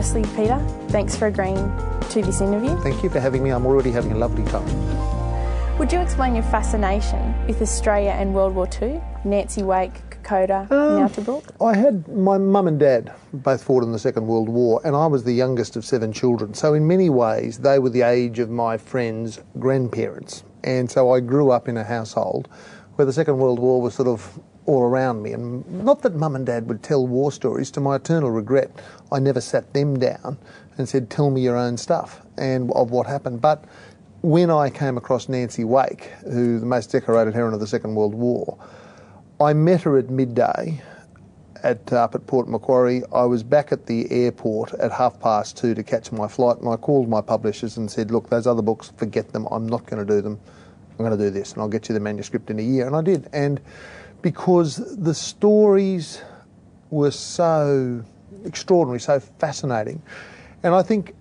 Firstly, Peter, thanks for agreeing to this interview. Thank you for having me. I'm already having a lovely time. Would you explain your fascination with Australia and World War II? Nancy Wake, Kokoda, now Tobruk? I had my mum and dad both fought in the Second World War, and I was the youngest of 7 children. So in many ways, they were the age of my friends' grandparents. And so I grew up in a household where the Second World War was sort of all around me. And not that mum and dad would tell war stories. To my eternal regret, I never sat them down and said, tell me your own stuff and of what happened. But when I came across Nancy Wake, who the most decorated heroine of the Second World War, I met her at midday up at Port Macquarie. I was back at the airport at 2:30 to catch my flight, and I called my publishers and said, look, those other books, forget them. I'm not going to do them. I'm going to do this, and I'll get you the manuscript in a year. And I did. And because the stories were so extraordinary, so fascinating, and I think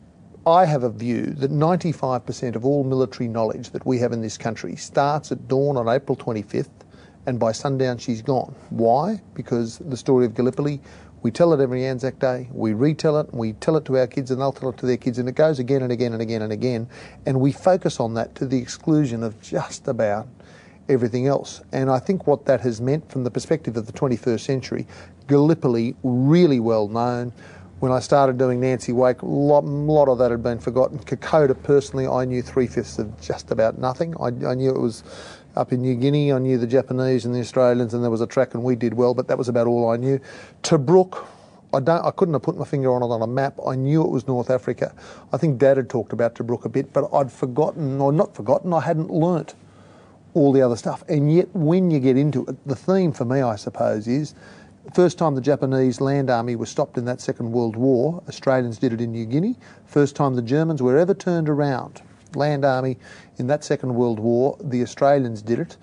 I have a view that 95% of all military knowledge that we have in this country starts at dawn on April 25th, and by sundown she's gone. Why? Because the story of Gallipoli, we tell it every Anzac Day, we retell it, and we tell it to our kids, and they'll tell it to their kids, and it goes again and again and again and again, and we focus on that to the exclusion of just about everything else. And I think what that has meant from the perspective of the 21st century, Gallipoli, really well known. When I started doing Nancy Wake, a lot of that had been forgotten. Kokoda, personally, I knew 3/5 of just about nothing. I knew it was up in New Guinea, I knew the Japanese and the Australians, and there was a track and we did well, but that was about all I knew. Tobruk, I couldn't have put my finger on it on a map. I knew it was North Africa. I think Dad had talked about Tobruk a bit, but I'd forgotten, or not forgotten, I hadn't learnt all the other stuff. And yet when you get into it, the theme for me, I suppose, is the first time the Japanese land army was stopped in that Second World War, Australians did it in New Guinea. First time the Germans were ever turned around, land army in that Second World War, the Australians did it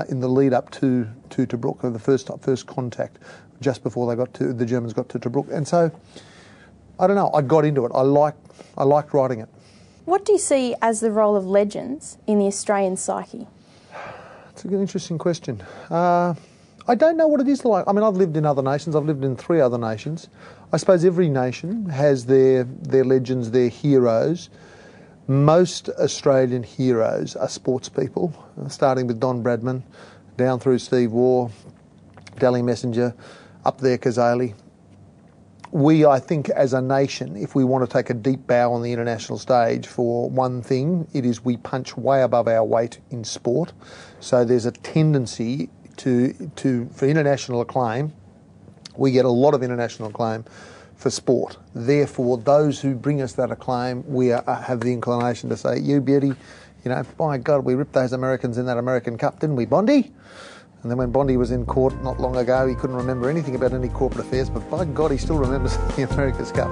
in the lead up to Tobruk, the first contact just before the Germans got to Tobruk. And so, I don't know, I got into it. I liked writing it. What do you see as the role of legends in the Australian psyche? It's an interesting question. I don't know what it is like. I mean, I've lived in other nations. I've lived in 3 other nations. I suppose every nation has their legends, their heroes. Most Australian heroes are sports people, starting with Don Bradman, down through Steve Waugh, Dally Messenger, up there Kazali. We, I think, as a nation, if we want to take a deep bow on the international stage for one thing, it is we punch way above our weight in sport. So there's a tendency for international acclaim. We get a lot of international acclaim for sport. Therefore, those who bring us that acclaim, we have the inclination to say, you beauty, you know, by God, we ripped those Americans in that American Cup, didn't we, Bondi? And then when Bondi was in court not long ago, he couldn't remember anything about any corporate affairs, but by God, he still remembers the America's Cup.